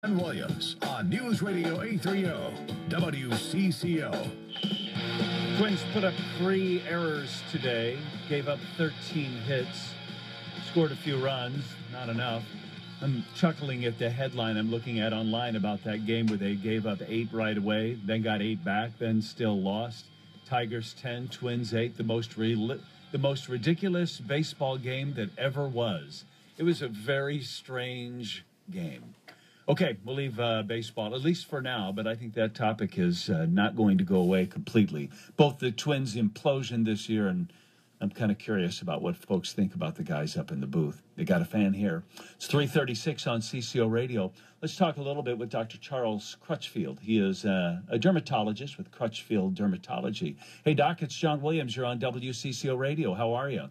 And Williams on News Radio 830 WCCO. Twins put up 3 errors today, gave up 13 hits, scored a few runs, not enough. I'm chuckling at the headline I'm looking at online about that game where they gave up 8 right away, then got 8 back, then still lost. Tigers 10, Twins 8, the most ridiculous baseball game that ever was. It was a very strange game. Okay, we'll leave baseball, at least for now, but I think that topic is not going to go away completely. Both the Twins' implosion this year, and I'm kind of curious about what folks think about the guys up in the booth. They got a fan here. It's 3:36 on CCO Radio. Let's talk a little bit with Dr. Charles Crutchfield. He is a dermatologist with Crutchfield Dermatology. Hey, Doc, it's John Williams. You're on WCCO Radio. How are you?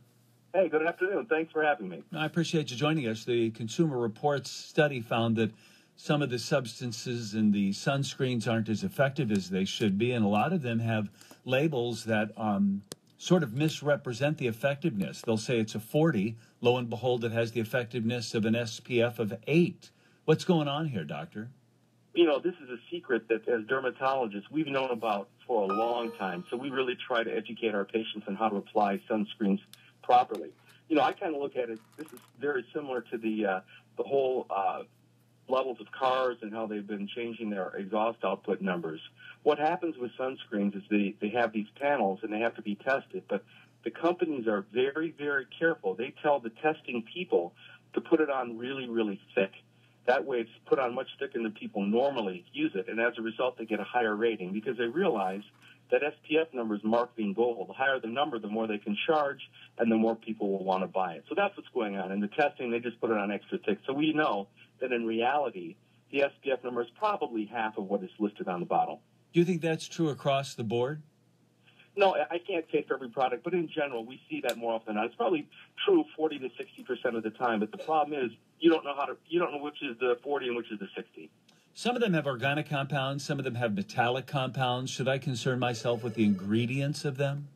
Hey, good afternoon. Thanks for having me. I appreciate you joining us. The Consumer Reports study found that some of the substances in the sunscreens aren't as effective as they should be, and a lot of them have labels that sort of misrepresent the effectiveness. They'll say it's a 40. Lo and behold, it has the effectiveness of an SPF of 8. What's going on here, doctor? You know, this is a secret that as dermatologists we've known about for a long time, so we really try to educate our patients on how to apply sunscreens properly. You know, I kind of look at it, this is very similar to the whole levels of cars and how they've been changing their exhaust output numbers. What happens with sunscreens is they have these panels and they have to be tested, but the companies are very, very careful. They tell the testing people to put it on really, really thick. That way it's put on much thicker than people normally use it, and as a result they get a higher rating because they realize that SPF number is marked being gold. The higher the number, the more they can charge, and the more people will want to buy it. So that's what's going on. In the testing, they just put it on extra thick. So we know that in reality, the SPF number is probably half of what is listed on the bottle. Do you think that's true across the board? No, I can't say for every product, but in general, we see that more often than not. It's probably true 40 to 60% of the time, but the problem is you don't know which is the 40 and which is the 60. Some of them have organic compounds, some of them have metallic compounds. Should I concern myself with the ingredients of them?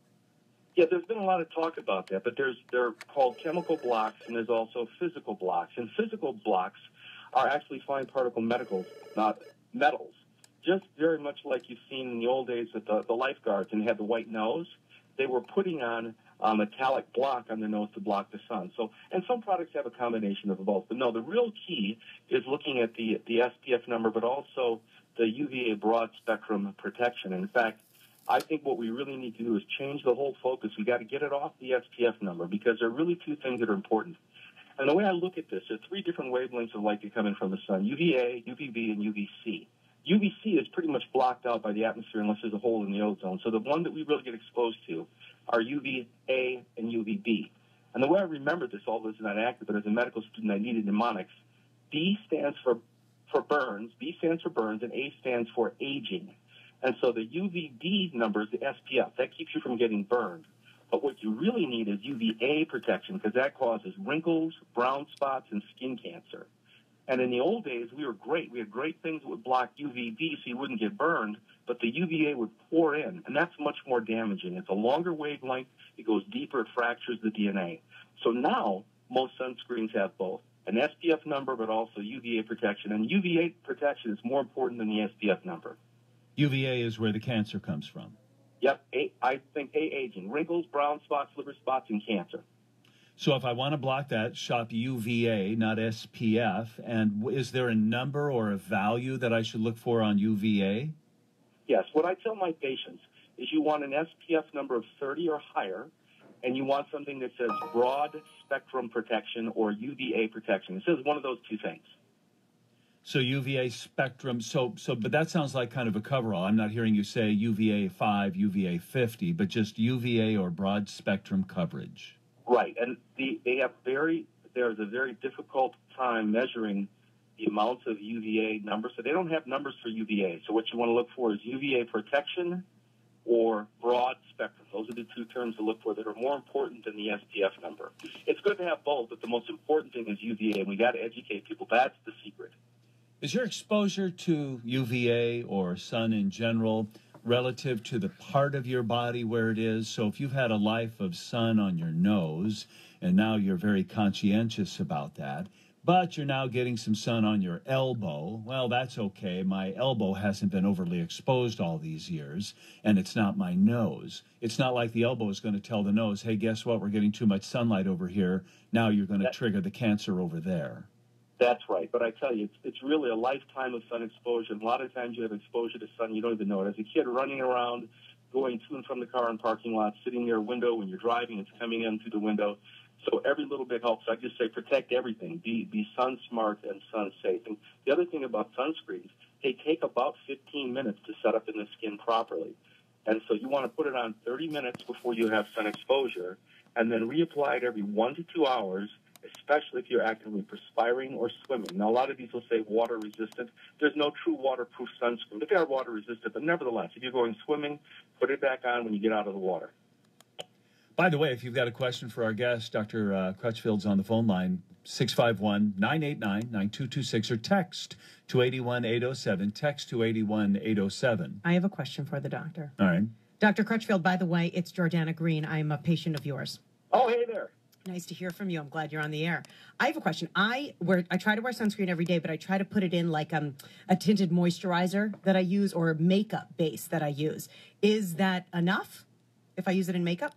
Yeah, there's been a lot of talk about that, but they're called chemical blocks, and there's also physical blocks. And physical blocks are actually fine particle metals, just very much like you've seen in the old days with the lifeguards and they had the white nose. They were putting on a metallic block on their nose to block the sun. So, and some products have a combination of both. But no, the real key is looking at the SPF number, but also the UVA broad spectrum protection. And in fact, I think what we really need to do is change the whole focus. We got to get it off the SPF number because there are really 2 things that are important. And the way I look at this, there are 3 different wavelengths of light that come in from the sun: UVA, UVB, and UVC. UVC is pretty much blocked out by the atmosphere unless there's a hole in the ozone. So the one that we really get exposed to are UVA and UVB. And the way I remember this, all this is not accurate, but as a medical student, I needed mnemonics. B stands for burns, B stands for burns, and A stands for aging. And so the UVB number is the SPF. That keeps you from getting burned. But what you really need is UVA protection because that causes wrinkles, brown spots, and skin cancer. And in the old days, we were great. We had great things that would block UVB so you wouldn't get burned, but the UVA would pour in, and that's much more damaging. It's a longer wavelength. It goes deeper. It fractures the DNA. So now most sunscreens have both an SPF number but also UVA protection, and UVA protection is more important than the SPF number. UVA is where the cancer comes from. Yep, I think aging, wrinkles, brown spots, liver spots, and cancer. So if I want to block that, shop UVA, not SPF. And is there a number or a value that I should look for on UVA? Yes. What I tell my patients is you want an SPF number of 30 or higher, and you want something that says broad spectrum protection or UVA protection. It says one of those 2 things. So UVA spectrum, but that sounds like kind of a coverall. I'm not hearing you say UVA 5, UVA 50, but just UVA or broad spectrum coverage. Right, and there's a very difficult time measuring the amounts of UVA numbers. So they don't have numbers for UVA. So what you want to look for is UVA protection or broad spectrum. Those are the 2 terms to look for that are more important than the SPF number. It's good to have both, but the most important thing is UVA, and we got to educate people. That's the secret. Is your exposure to UVA or sun in general relative to the part of your body where it is? So if you've had a life of sun on your nose and now you're very conscientious about that, but you're now getting some sun on your elbow. Well, that's okay. My elbow hasn't been overly exposed all these years, and it's not my nose. It's not like the elbow is going to tell the nose, hey, guess what? We're getting too much sunlight over here. Now you're going to trigger the cancer over there. That's right. But I tell you, it's really a lifetime of sun exposure. And a lot of times you have exposure to sun, you don't even know it. As a kid running around, going to and from the car in parking lots, sitting near a window when you're driving, it's coming in through the window. So every little bit helps. I just say protect everything. Be sun smart and sun safe. And the other thing about sunscreens, they take about 15 minutes to set up in the skin properly. And so you want to put it on 30 minutes before you have sun exposure, and then reapply it every 1 to 2 hours, especially if you're actively perspiring or swimming. Now, a lot of these will say water resistant. There's no true waterproof sunscreen, but they are water resistant. But nevertheless, if you're going swimming, put it back on when you get out of the water. By the way, if you've got a question for our guest, Dr. Crutchfield's on the phone line, 651-989-9226, or text to 81807, text to 81807. I have a question for the doctor. All right. Dr. Crutchfield, by the way, it's Jordana Green. I'm a patient of yours. Oh, hey there. Nice to hear from you. I'm glad you're on the air. I have a question. I try to wear sunscreen every day, but I try to put it in like a tinted moisturizer that I use, or a makeup base that I use. Is that enough if I use it in makeup?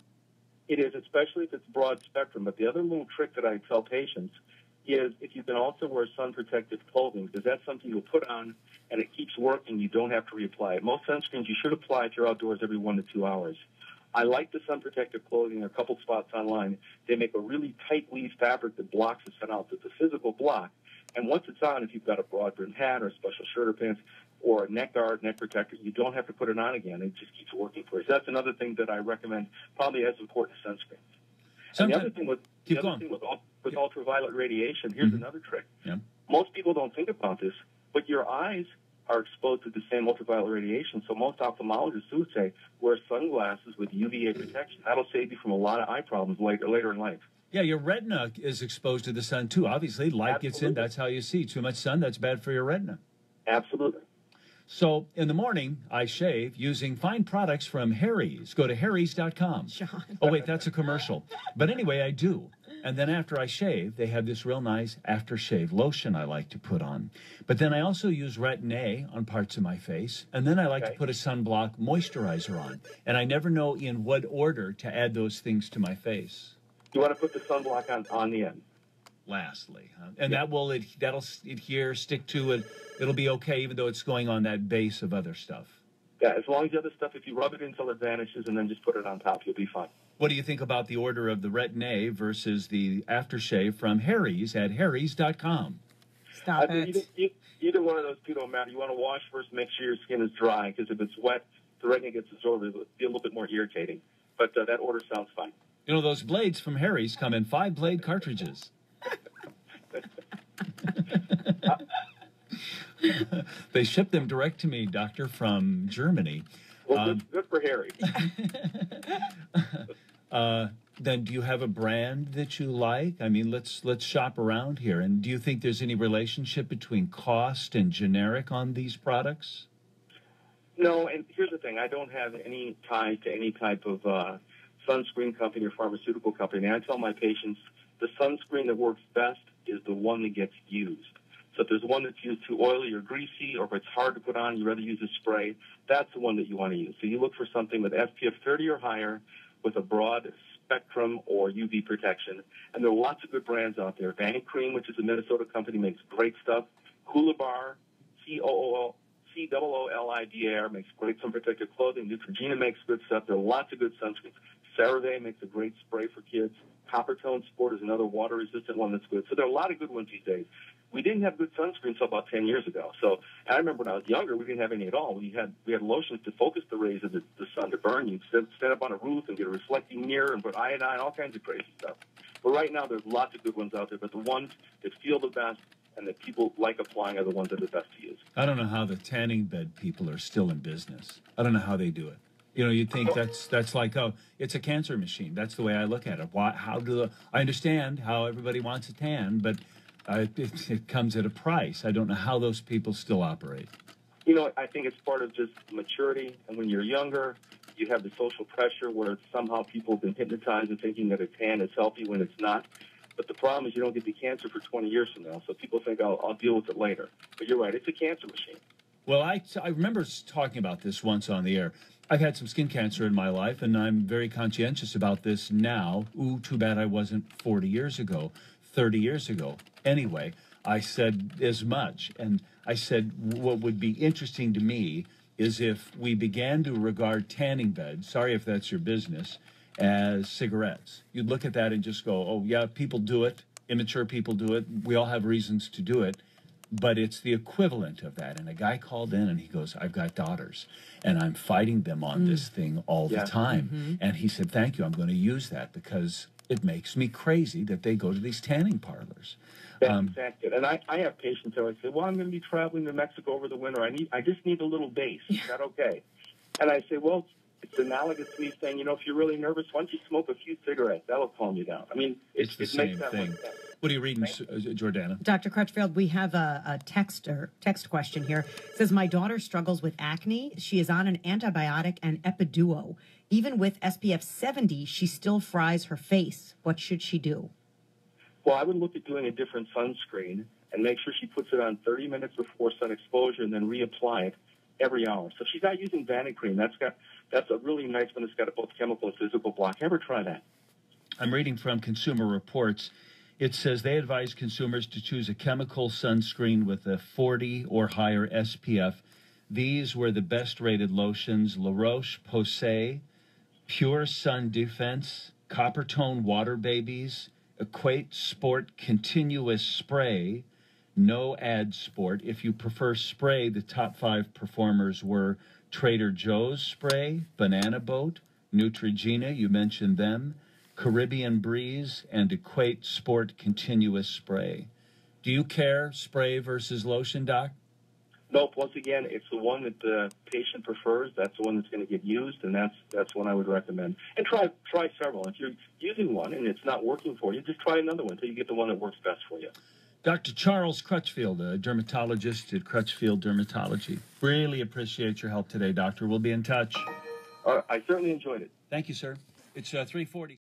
It is, especially if it's broad spectrum. But the other little trick that I tell patients is if you can also wear sun-protective clothing, because that's something you'll put on and it keeps working. You don't have to reapply it. Most sunscreens you should apply if you're outdoors every 1 to 2 hours. I like the sun-protective clothing. There are a couple spots online. They make a really tight weave fabric that blocks the sun out. So it's a physical block. And once it's on, if you've got a broad-brimmed hat or a special shirt or pants or a neck guard, neck protector, you don't have to put it on again. It just keeps working for you. So that's another thing that I recommend, probably as important as sunscreen. And the other thing with ultraviolet radiation, here's another trick. Yeah. Most people don't think about this, but your eyes are exposed to the same ultraviolet radiation. So most ophthalmologists would say, wear sunglasses with UVA protection. That'll save you from a lot of eye problems later in life. Yeah, your retina is exposed to the sun, too. Obviously, light gets in. That's how you see. Too much sun, that's bad for your retina. Absolutely. So in the morning, I shave using fine products from Harry's. Go to harrys.com. John. Oh, wait, that's a commercial. But anyway, I do. And then after I shave, they have this real nice aftershave lotion I like to put on. But then I also use Retin-A on parts of my face. And then I like to put a sunblock moisturizer on. And I never know in what order to add those things to my face. You want to put the sunblock on the end. Lastly, and that'll adhere, stick to it. It'll be okay, even though it's going on that base of other stuff. Yeah, as long as the other stuff, if you rub it until it vanishes and then just put it on top, you'll be fine. What do you think about the order of the Retin-A versus the aftershave from Harry's at harrys.com? Stop it. Either one of those two don't matter. You want to wash first, make sure your skin is dry, because if it's wet, the retina gets absorbed. It'll be a little bit more irritating. But that order sounds fine. You know, those blades from Harry's come in 5-blade cartridges. They ship them direct to me, doctor, from Germany. Well, good for Harry. Then do you have a brand that you like? I mean, let's shop around here. And do you think there's any relationship between cost and generic on these products? No, and here's the thing. I don't have any tie to any type of sunscreen company or pharmaceutical company. And I tell my patients the sunscreen that works best is the one that gets used. So if there's one that's used too oily or greasy, or if it's hard to put on, you'd rather use a spray, that's the one that you want to use. So you look for something with SPF 30 or higher with a broad spectrum or UV protection. And there are lots of good brands out there. Vanny Cream, which is a Minnesota company, makes great stuff. Coolabar, COOLIDAR, makes great sun protective clothing. Neutrogena makes good stuff. There are lots of good sunscreens. CeraVe makes a great spray for kids. Coppertone Sport is another water-resistant one that's good. So there are a lot of good ones these days. We didn't have good sunscreen until about 10 years ago. So I remember when I was younger, we didn't have any at all. We had lotions to focus the rays of the sun to burn you. Stand up on a roof and get a reflecting mirror and put iodine, all kinds of crazy stuff. But right now, there's lots of good ones out there. But the ones that feel the best and that people like applying are the ones that are the best to use. I don't know how the tanning bed people are still in business. I don't know how they do it. You know, you'd think that's like, oh, it's a cancer machine. That's the way I look at it. I understand how everybody wants a tan, but it comes at a price. I don't know how those people still operate. You know, I think it's part of just maturity. And when you're younger, you have the social pressure where somehow people have been hypnotized into thinking that a tan is healthy when it's not. But the problem is you don't get the cancer for 20 years from now. So people think, I'll deal with it later. But you're right, it's a cancer machine. Well, I remember talking about this once on the air. I've had some skin cancer in my life, and I'm very conscientious about this now. Ooh, too bad I wasn't 40 years ago, 30 years ago. Anyway, I said as much. And I said what would be interesting to me is if we began to regard tanning beds, sorry if that's your business, as cigarettes. You'd look at that and just go, oh, yeah, people do it. Immature people do it. We all have reasons to do it. But it's the equivalent of that. And a guy called in and he goes, I've got daughters and I'm fighting them on this thing all the time. And he said, thank you. I'm going to use that because it makes me crazy that they go to these tanning parlors. That's exactly it. And I have patients who I say, well, I'm going to be traveling to Mexico over the winter. I just need a little base. Is that okay? And I say, well, it's analogous to me saying, if you're really nervous, why don't you smoke a few cigarettes? That'll calm you down. I mean, it's the same thing. What are you reading, Jordana? Dr. Crutchfield, we have a text question here. It says, my daughter struggles with acne. She is on an antibiotic and Epiduo. Even with SPF 70, she still fries her face. What should she do? Well, I would look at doing a different sunscreen and make sure she puts it on 30 minutes before sun exposure and then reapply it every hour. So if she's not using Vanity Cream, that's a really nice one that's got both chemical and physical block. Ever try that? I'm reading from Consumer Reports. It says they advise consumers to choose a chemical sunscreen with a 40 or higher SPF. These were the best-rated lotions: La Roche-Posay, Pure Sun Defense, Coppertone Water Babies, Equate Sport Continuous Spray, No Ad Sport. If you prefer spray, the top 5 performers were Trader Joe's Spray, Banana Boat, Neutrogena, you mentioned them, Caribbean Breeze, and Equate Sport Continuous Spray. Do you care, spray versus lotion, Doc? Nope. Once again, it's the one that the patient prefers. That's the one that's going to get used, and that's one I would recommend. And try several. If you're using one and it's not working for you, just try another one until you get the one that works best for you. Dr. Charles Crutchfield, a dermatologist at Crutchfield Dermatology. Really appreciate your help today, Doctor. We'll be in touch. I certainly enjoyed it. Thank you, sir. It's 3:40.